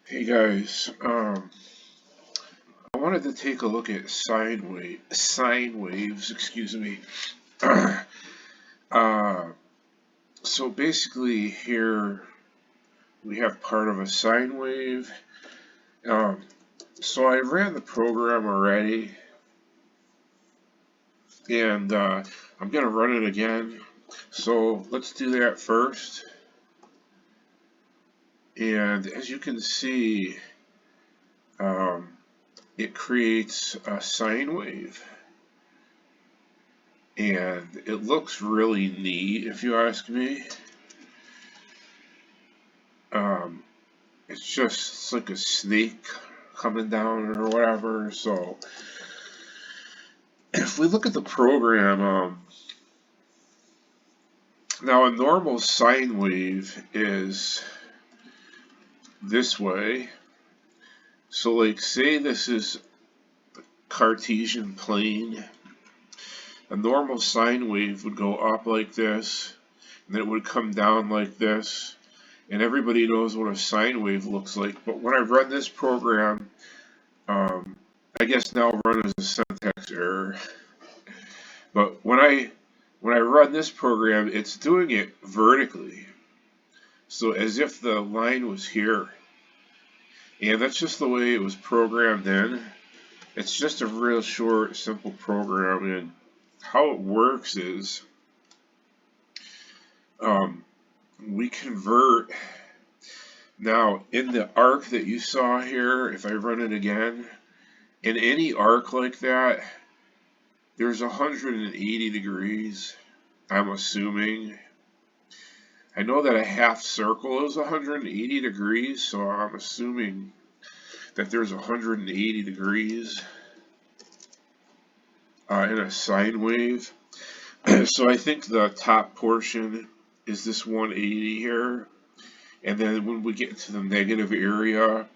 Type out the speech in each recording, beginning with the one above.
Hey guys, I wanted to take a look at sine waves, excuse me. uh, so basically here we have part of a sine wave. Um, so I ran the program already, and I'm gonna run it again. So let's do that first. And as you can see, um, it creates a sine wave. And it looks really neat, if you ask me. Um, it's like a snake coming down or whatever. So if we look at the program, now a normal sine wave is this way. So like say this is Cartesian plane. A normal sine wave would go up like this, and then it would come down like this. And everybody knows what a sine wave looks like. But when I run this program, um, I guess now run as a syntax error. But when I run this program, it's doing it vertically. So as if the line was here. And that's just the way it was programmed in. It's just a real short, simple program. And how it works is um, we convert. Now, in the arc that you saw here, if I run it again, in any arc like that, there's 180 degrees, I'm assuming. I know that a half circle is 180 degrees, so I'm assuming that there's 180 degrees in a sine wave. So I think the top portion is this 180 here, and then when we get into the negative area,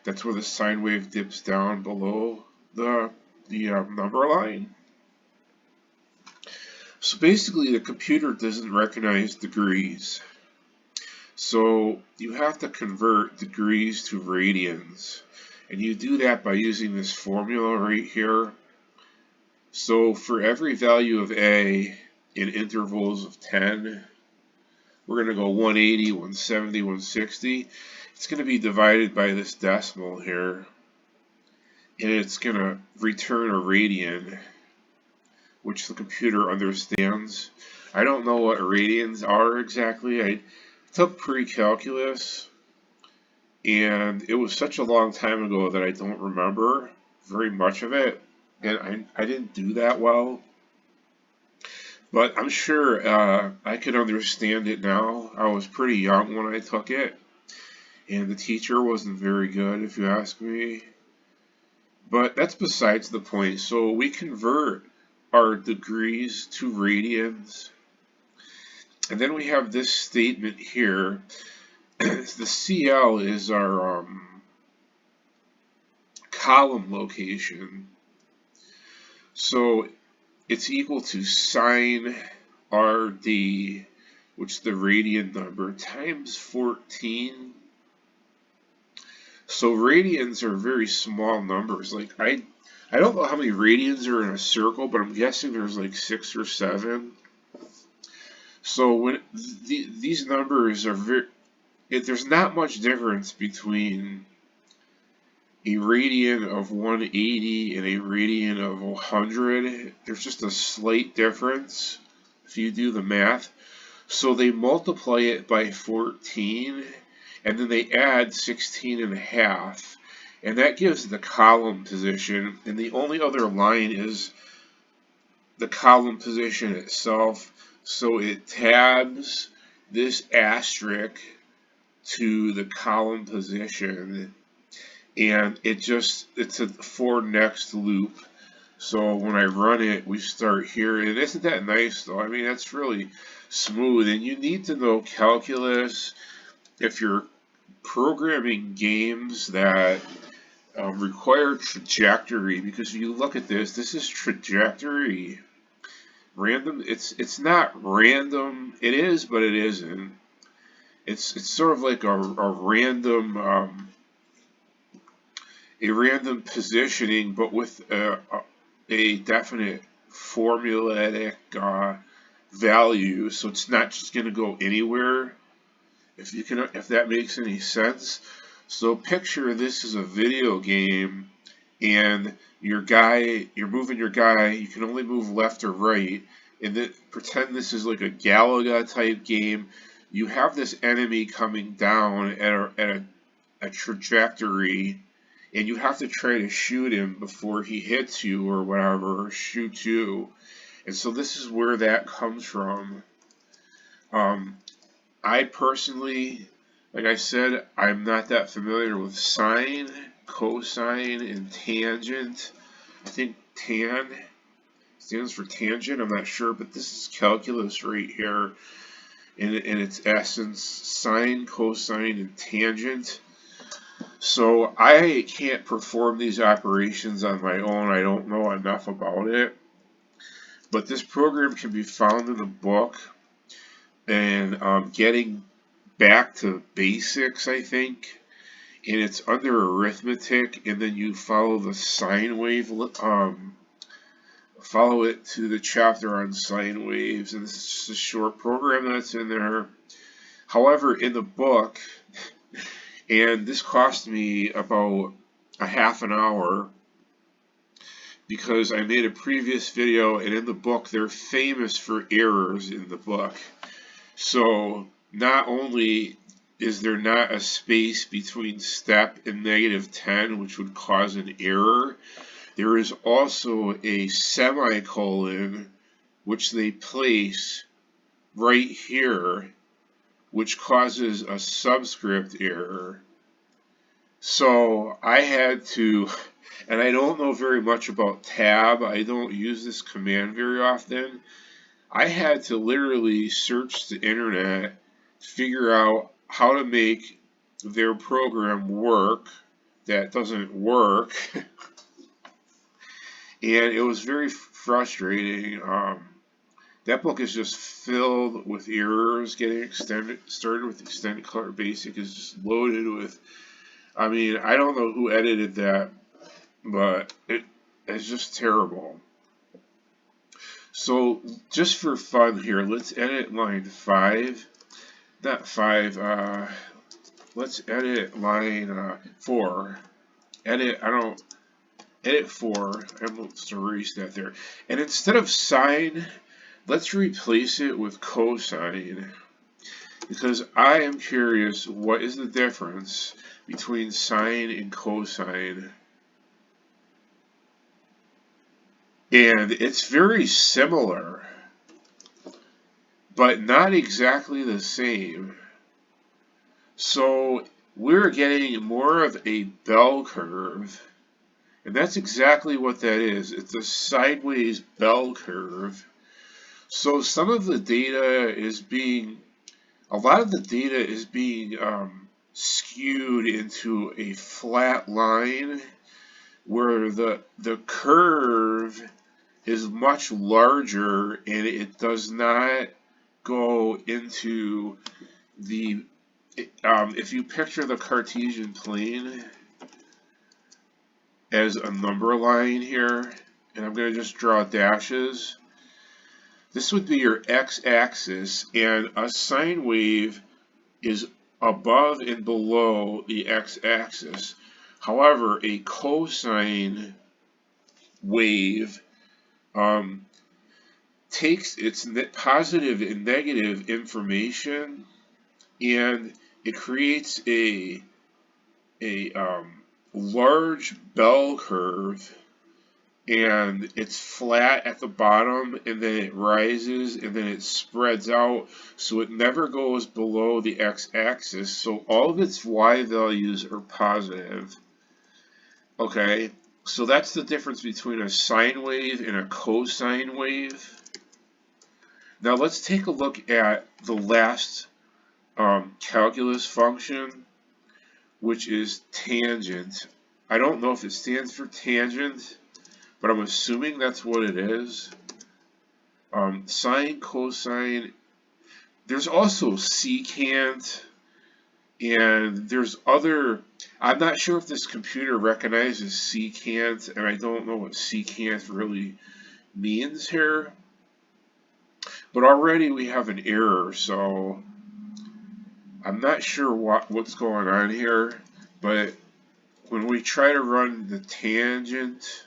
that's where the sine wave dips down below the number line. So basically, the computer doesn't recognize degrees. So you have to convert degrees to radians. And you do that by using this formula right here. So for every value of A in intervals of 10, we're going to go 180, 170, 160. It's going to be divided by this decimal here. And it's going to return a radian, which the computer understands. I don't know what radians are exactly. I took pre-calculus, and it was such a long time ago that I don't remember very much of it, and I didn't do that well. But I'm sure I could understand it now. I was pretty young when I took it, and the teacher wasn't very good, if you ask me. But that's besides the point. So we convert our degrees to radians, and then we have this statement here. The CL is our column location. So it's equal to sine RD, which is the radian number, times 14. So radians are very small numbers. Like I don't know how many radians are in a circle, but I'm guessing there's like 6 or 7. So when these numbers are there's not much difference between a radian of 180 and a radian of 100. There's just a slight difference if you do the math. So they multiply it by 14, and then they add 16 and a half, and that gives the column position, and the only other line is the column position itself. So it tabs this asterisk to the column position, and it's a for next loop. So when I run it, we start here, and isn't that nice though? I mean, that's really smooth, and you need to know calculus if you're programming games that require trajectory, because if you look at this is trajectory. Random, it's not random. It is, but it isn't. It's sort of like a random a random positioning, but with a definite formulaic value, so it's not just going to go anywhere. If that makes any sense. So picture this is a video game, and you're moving your guy. You can only move left or right, and then pretend this is like a Galaga type game. You have this enemy coming down at a trajectory, and you have to try to shoot him before he hits you or whatever, or shoot you. And so this is where that comes from. I personally, like I said, I'm not that familiar with sine, cosine, and tangent. I think tan stands for tangent, I'm not sure, but this is calculus right here in its essence, sine, cosine, and tangent. So I can't perform these operations on my own. I don't know enough about it. But this program can be found in the book. And getting back to basics, I think. And it's under arithmetic, and then you follow the sine wave, follow it to the chapter on sine waves, and this is just a short program that's in there. However, in the book, and this cost me about a half an hour because I made a previous video, and in the book they're famous for errors in the book. So not only is there not a space between step and -10, which would cause an error, there is also a semicolon which they place right here, which causes a subscript error. So I had to, and I don't know very much about tab, I don't use this command very often. I had to literally search the internet to figure out how to make their program work that doesn't work. And it was very frustrating. That book is just filled with errors. Getting started with extended color basic is just loaded with, I mean, I don't know who edited that, but it's just terrible. So just for fun here, let's edit line 5. Not 5, let's edit line 4. Edit 4. I almost erased that there. And instead of sine, let's replace it with cosine. Because I am curious, what is the difference between sine and cosine? And it's very similar, but not exactly the same. So we're getting more of a bell curve, and that's exactly what that is. It's a sideways bell curve. So some of the data is being, a lot of the data is being skewed into a flat line where the curve is much larger, and it does not go into the, if you picture the Cartesian plane as a number line here, and I'm going to just draw dashes, this would be your x-axis, and a sine wave is above and below the x-axis. However, a cosine wave takes its positive and negative information, and it creates a large bell curve, and it's flat at the bottom, and then it rises, and then it spreads out, so it never goes below the x-axis, so all of its y values are positive. Okay, so that's the difference between a sine wave and a cosine wave. Now let's take a look at the last calculus function, which is tangent. I don't know if it stands for tangent, but I'm assuming that's what it is. Sine, cosine. There's also secant And there's other, I'm not sure if this computer recognizes secant, and I don't know what secant really means here. But already we have an error, so I'm not sure what's going on here. But when we try to run the tangent,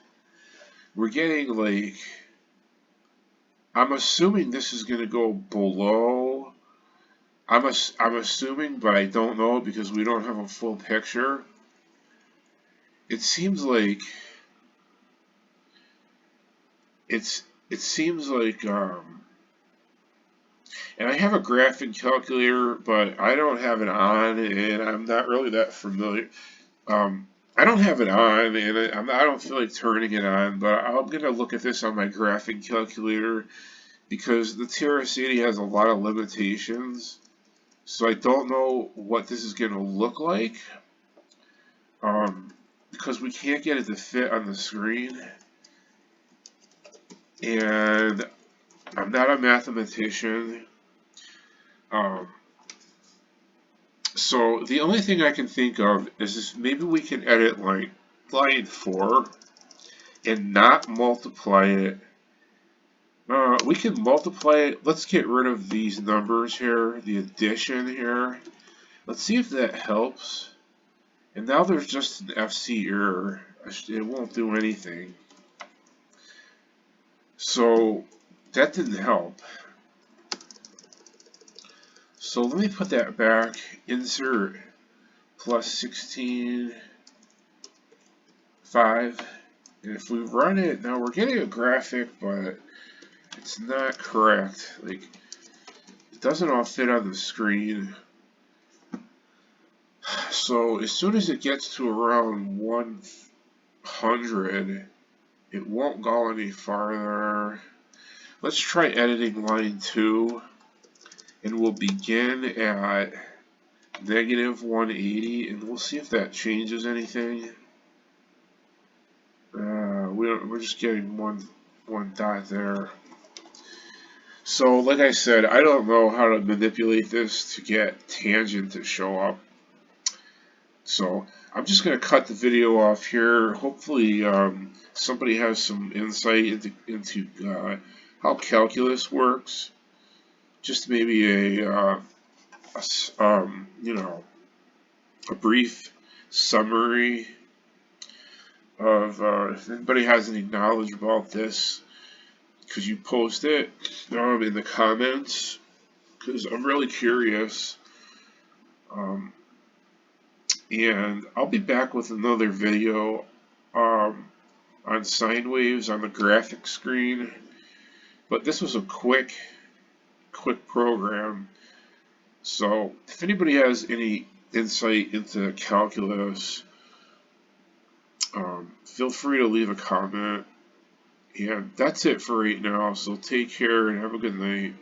we're getting like, I'm assuming this is going to go below. I'm assuming, but I don't know because we don't have a full picture. It seems like it seems like and I have a graphing calculator, but I don't have it on, and I'm not really that familiar. I don't have it on, and I don't feel like turning it on, but I'm gonna look at this on my graphing calculator because the TRS-80 has a lot of limitations. So I don't know what this is gonna look like, because we can't get it to fit on the screen, and I'm not a mathematician. Um, so the only thing I can think of is maybe we can edit line 4 and not multiply it. We can multiply it. Let's get rid of these numbers here, the addition here. Let's see if that helps. And now there's just an FC error. It won't do anything. So that didn't help. So let me put that back. Insert plus 16, 5. And if we run it, now we're getting a graphic, but it's not correct. Like, it doesn't all fit on the screen. So as soon as it gets to around 100, it won't go any farther. Let's try editing line 2, and we'll begin at negative 180, and we'll see if that changes anything. We're just getting one dot there. So, like I said, I don't know how to manipulate this to get tangent to show up. So, I'm just going to cut the video off here. Hopefully, somebody has some insight into how calculus works. Just maybe a brief summary of if anybody has any knowledge about this, could you post it in the comments? Because I'm really curious. And I'll be back with another video on sine waves on the graphic screen. But this was a quick program. So if anybody has any insight into calculus, feel free to leave a comment. And that's it for right now. So take care and have a good night.